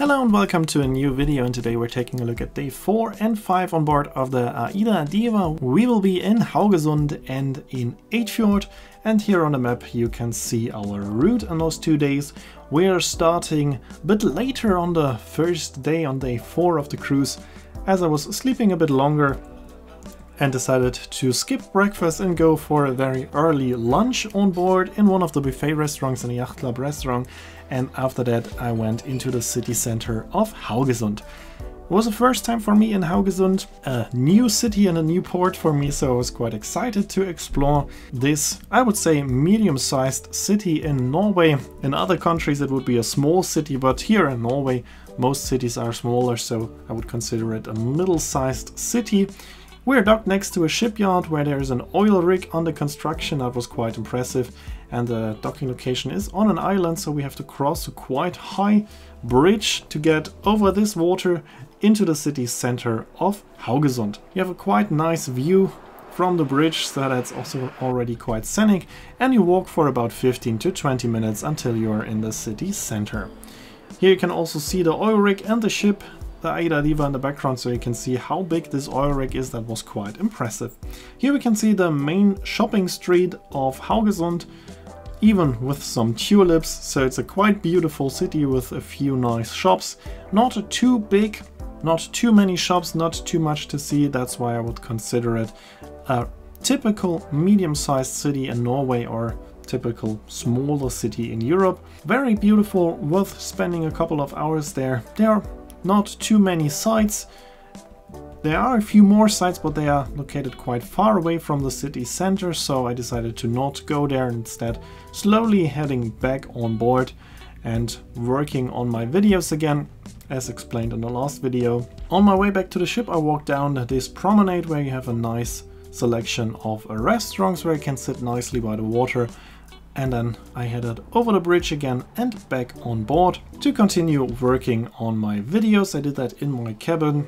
Hello and welcome to a new video, and today we're taking a look at day 4 and 5 on board of the AIDAdiva. We will be in Haugesund and in Eidfjord, and here on the map you can see our route on those 2 days. We're starting a bit later on the first day, on day 4 of the cruise, as I was sleeping a bit longer and decided to skip breakfast and go for a very early lunch on board in one of the buffet restaurants in a yacht club restaurant, and after that I went into the city center of Haugesund. It was the first time for me in Haugesund, a new city and a new port for me, so I was quite excited to explore this, I would say, medium-sized city in Norway. In other countries it would be a small city, but here in Norway most cities are smaller, so I would consider it a middle-sized city. We're docked next to a shipyard where there is an oil rig under construction. That was quite impressive, and the docking location is on an island, so we have to cross a quite high bridge to get over this water into the city center of Haugesund. You have a quite nice view from the bridge, so that's also already quite scenic, and you walk for about 15 to 20 minutes until you are in the city center. Here you can also see the oil rig and the ship, the AIDAdiva, in the background, so you can see how big this oil rig is. That was quite impressive. Here we can see the main shopping street of Haugesund, even with some tulips, so it's a quite beautiful city with a few nice shops. Not too big, not too many shops, not too much to see. That's why I would consider it a typical medium-sized city in Norway, or typical smaller city in Europe. Very beautiful, worth spending a couple of hours there. There are not too many sites. There are a few more sites, but they are located quite far away from the city center, so I decided to not go there, instead slowly heading back on board and working on my videos again, as explained in the last video. On my way back to the ship I walked down this promenade where you have a nice selection of restaurants where you can sit nicely by the water. And then I headed over the bridge again and back on board to continue working on my videos. I did that in my cabin.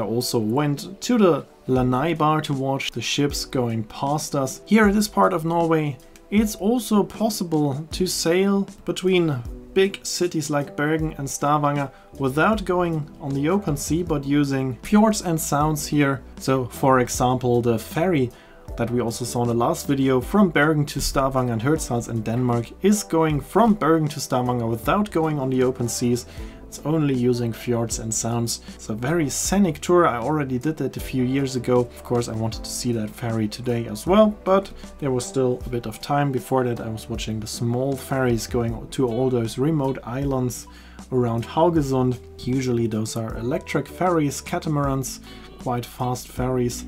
I also went to the Lanai bar to watch the ships going past us. Here in this part of Norway it's also possible to sail between big cities like Bergen and Stavanger without going on the open sea, but using fjords and sounds here. So for example, the ferry that we also saw in the last video from Bergen to Stavanger and Hirtshals in Denmark is going from Bergen to Stavanger without going on the open seas. It's only using fjords and sounds. It's a very scenic tour. I already did that a few years ago. Of course I wanted to see that ferry today as well, but there was still a bit of time. Before that I was watching the small ferries going to all those remote islands around Haugesund. Usually those are electric ferries, catamarans, quite fast ferries.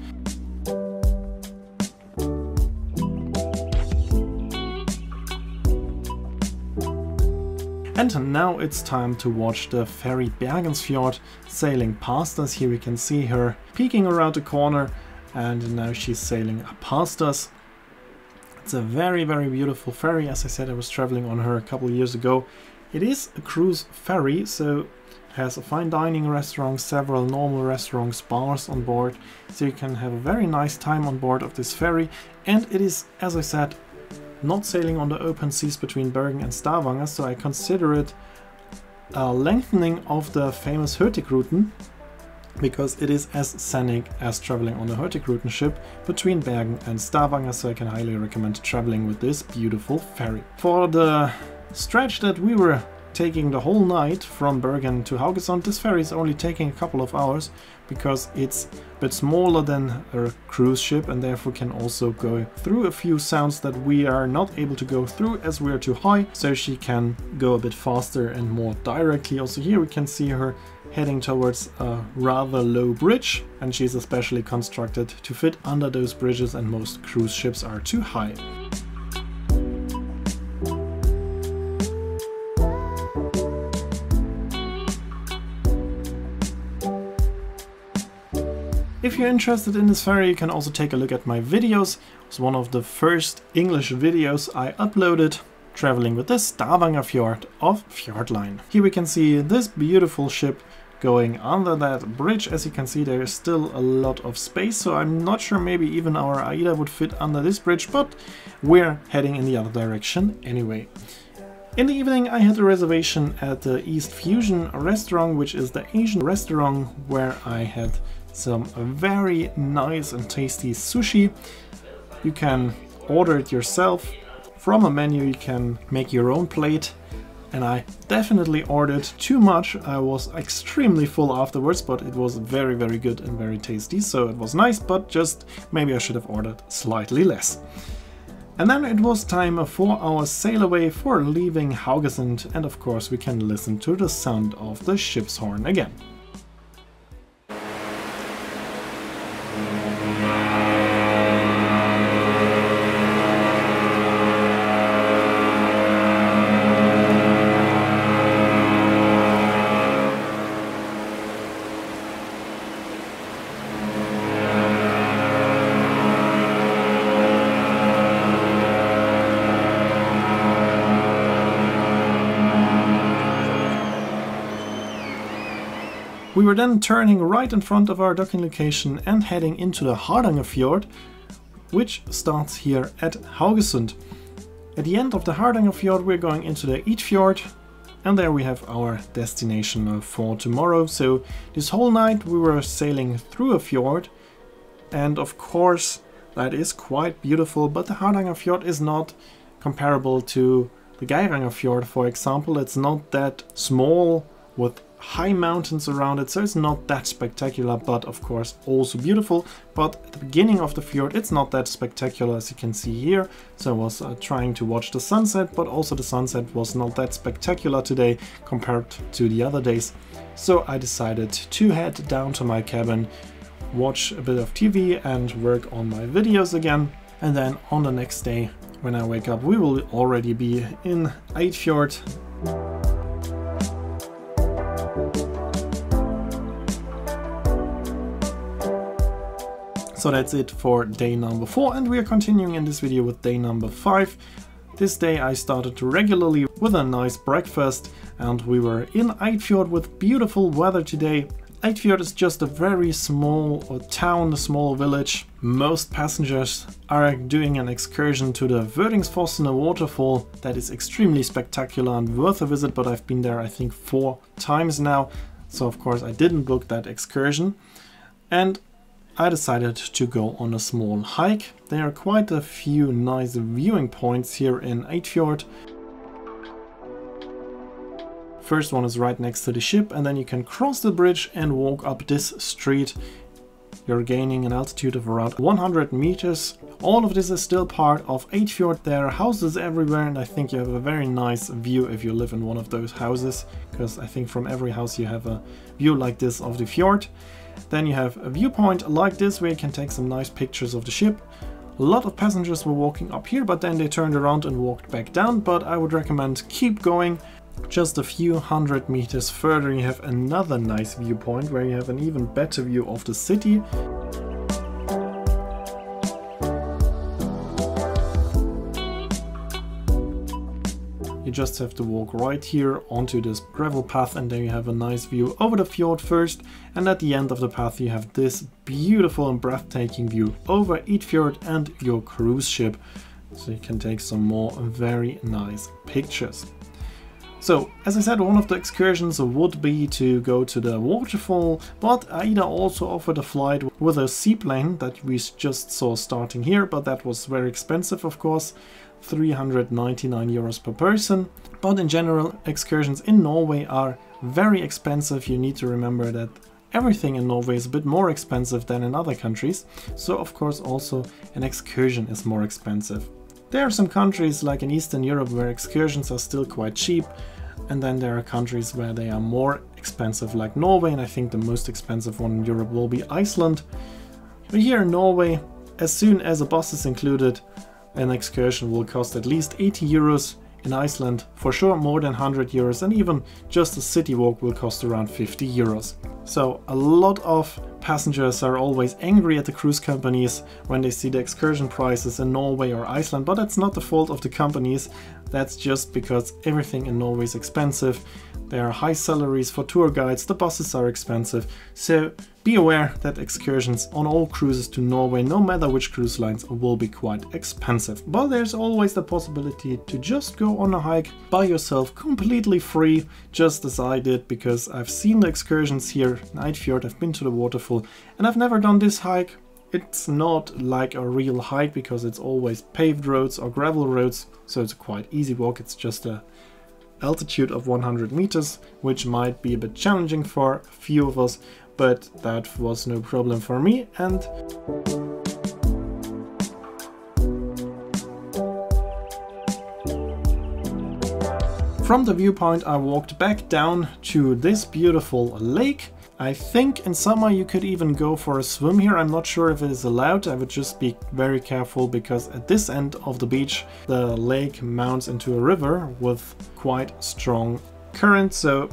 And now it's time to watch the ferry Bergensfjord sailing past us. Here we can see her peeking around the corner, and now she's sailing past us. It's a very, very beautiful ferry. As I said, I was traveling on her a couple of years ago. It is a cruise ferry, so it has a fine dining restaurant, several normal restaurants, bars on board, so you can have a very nice time on board of this ferry. And it is, as I said, not sailing on the open seas between Bergen and Stavanger, so I consider it a lengthening of the famous Hurtigruten, because it is as scenic as traveling on the Hurtigruten ship between Bergen and Stavanger, so I can highly recommend traveling with this beautiful ferry. For the stretch that we were taking the whole night from Bergen to Haugesund, this ferry is only taking a couple of hours because it's a bit smaller than a cruise ship, and therefore can also go through a few sounds that we are not able to go through as we are too high, so she can go a bit faster and more directly. Also here we can see her heading towards a rather low bridge, and she's especially constructed to fit under those bridges, and most cruise ships are too high. If you're interested in this ferry, you can also take a look at my videos. It's one of the first English videos I uploaded, traveling with the Stavanger Fjord of Fjordline. Here we can see this beautiful ship going under that bridge. As you can see, there is still a lot of space, so I'm not sure, maybe even our AIDA would fit under this bridge, but we're heading in the other direction anyway. In the evening I had a reservation at the East Fusion restaurant, which is the Asian restaurant where I had some very nice and tasty sushi. You can order it yourself from a menu, you can make your own plate, and I definitely ordered too much. I was extremely full afterwards, but it was very, very good and very tasty, so it was nice, but just maybe I should have ordered slightly less. And then it was time for our sail away for leaving Haugesund, and of course we can listen to the sound of the ship's horn again. We were then turning right in front of our docking location and heading into the Hardangerfjord, which starts here at Haugesund. At the end of the Hardangerfjord we're going into the Eidfjord, and there we have our destination for tomorrow. So this whole night we were sailing through a fjord, and of course that is quite beautiful, but the Hardangerfjord is not comparable to the Geirangerfjord, for example. It's not that small with high mountains around it, so it's not that spectacular, but of course also beautiful. But at the beginning of the fjord it's not that spectacular, as you can see here. So I was trying to watch the sunset, but also the sunset was not that spectacular today compared to the other days. So I decided to head down to my cabin, watch a bit of TV and work on my videos again. And then on the next day when I wake up we will already be in Eidfjord. So that's it for day number 4, and we are continuing in this video with day number 5. This day I started regularly with a nice breakfast, and we were in Eidfjord with beautiful weather today. Eidfjord is just a very small town, a small village. Most passengers are doing an excursion to the Vödingsfossen waterfall that is extremely spectacular and worth a visit, but I've been there I think 4 times now, so of course I didn't book that excursion. And I decided to go on a small hike. There are quite a few nice viewing points here in Eidfjord. First one is right next to the ship, and then you can cross the bridge and walk up this street. You're gaining an altitude of around 100 meters. All of this is still part of Eidfjord. There are houses everywhere, and I think you have a very nice view if you live in one of those houses, because I think from every house you have a view like this of the fjord. Then you have a viewpoint like this where you can take some nice pictures of the ship. A lot of passengers were walking up here, but then they turned around and walked back down, but I would recommend keep going. Just a few 100 meters further you have another nice viewpoint where you have an even better view of the city. You just have to walk right here onto this gravel path, and there you have a nice view over the fjord first, and at the end of the path you have this beautiful and breathtaking view over Eidfjord and your cruise ship, so you can take some more very nice pictures. So, as I said, one of the excursions would be to go to the waterfall, but AIDA also offered a flight with a seaplane that we just saw starting here, but that was very expensive, of course. 399 euros per person. But in general, excursions in Norway are very expensive. You need to remember that everything in Norway is a bit more expensive than in other countries, so of course also an excursion is more expensive. There are some countries like in Eastern Europe where excursions are still quite cheap, and then there are countries where they are more expensive like Norway, and I think the most expensive one in Europe will be Iceland. But here in Norway, as soon as a bus is included, an excursion will cost at least 80 euros. In Iceland, for sure more than 100 euros, and even just a city walk will cost around 50 euros. So a lot of passengers are always angry at the cruise companies when they see the excursion prices in Norway or Iceland, but that's not the fault of the companies. That's just because everything in Norway is expensive. There are high salaries for tour guides, the buses are expensive. So be aware that excursions on all cruises to Norway, no matter which cruise lines, will be quite expensive. But there's always the possibility to just go on a hike by yourself, completely free, just as I did, because I've seen the excursions here in Eidfjord, I've been to the waterfall, and I've never done this hike. It's not like a real hike because it's always paved roads or gravel roads, so it's a quite easy walk. It's just a altitude of 100 meters, which might be a bit challenging for a few of us, but that was no problem for me. And from the viewpoint I walked back down to this beautiful lake. I think in summer you could even go for a swim here. I'm not sure if it is allowed. I would just be very careful because at this end of the beach the lake mounts into a river with quite strong current, so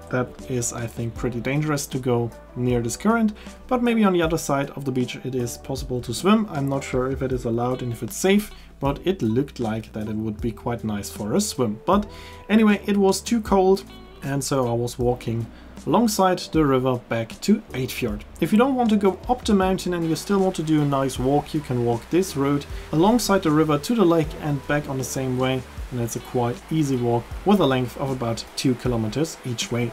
that is, I think, pretty dangerous to go near this current. But maybe on the other side of the beach it is possible to swim. I'm not sure if it is allowed and if it's safe, but it looked like that it would be quite nice for a swim. But anyway, it was too cold, and so I was walking alongside the river back to Eidfjord. If you don't want to go up the mountain and you still want to do a nice walk, you can walk this road alongside the river to the lake and back on the same way, and it's a quite easy walk with a length of about 2 kilometers each way.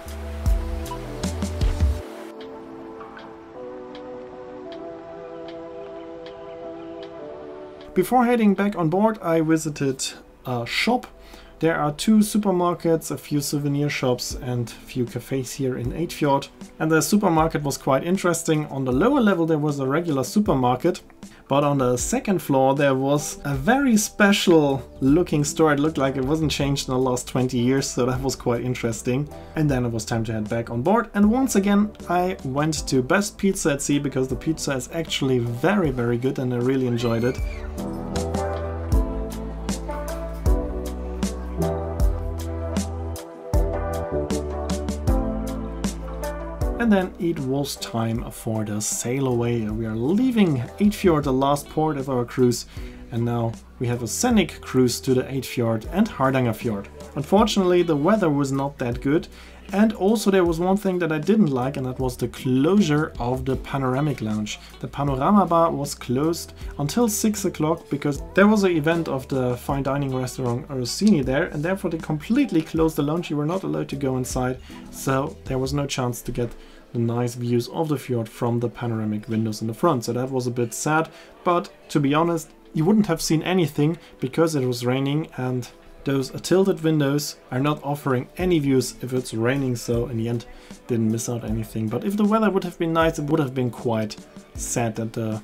Before heading back on board, I visited a shop. There are 2 supermarkets, a few souvenir shops and a few cafes here in Eidfjord. And the supermarket was quite interesting. On the lower level there was a regular supermarket, but on the second floor there was a very special looking store. It looked like it wasn't changed in the last 20 years, so that was quite interesting. And then it was time to head back on board. And once again I went to Best Pizza at Sea because the pizza is actually very, very good and I really enjoyed it. And then it was time for the sail away. We are leaving Eidfjord, the last port of our cruise, and now we have a scenic cruise to the Eidfjord and Hardangerfjord. Unfortunately, the weather was not that good, and also there was one thing that I didn't like, and that was the closure of the panoramic lounge. The panorama bar was closed until 6 o'clock because there was an event of the fine dining restaurant Sony there, and therefore they completely closed the lounge. You were not allowed to go inside, so there was no chance to get the nice views of the fjord from the panoramic windows in the front. So that was a bit sad, but to be honest, you wouldn't have seen anything because it was raining, and those tilted windows are not offering any views if it's raining, so in the end didn't miss out anything. But if the weather would have been nice, it would have been quite sad that the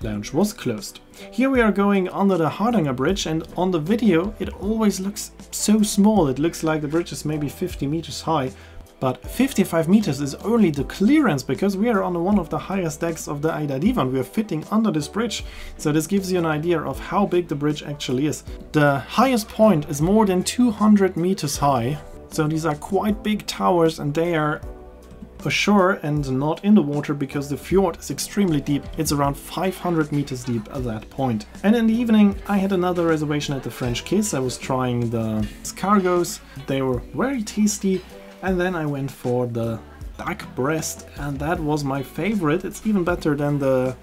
lounge was closed. Here we are going under the Hardanger bridge, and on the video it always looks so small. It looks like the bridge is maybe 50 meters high, but 55 meters is only the clearance because we are on one of the highest decks of the AIDAdiva and we are fitting under this bridge. So this gives you an idea of how big the bridge actually is. The highest point is more than 200 meters high. So these are quite big towers, and they are ashore and not in the water because the fjord is extremely deep. It's around 500 meters deep at that point. And in the evening I had another reservation at the French Kiss. I was trying the escargots. They were very tasty. And then I went for the duck breast, and that was my favorite. It's even better than the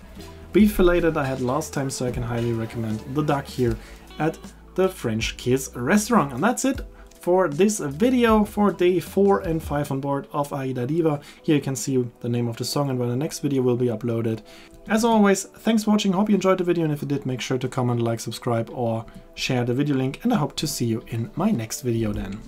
beef fillet that I had last time, so I can highly recommend the duck here at the French Kiss restaurant. And that's it for this video for day 4 and 5 on board of AIDAdiva. Here you can see the name of the song and when the next video will be uploaded. As always, thanks for watching, hope you enjoyed the video, and if you did, make sure to comment, like, subscribe or share the video link, and I hope to see you in my next video then.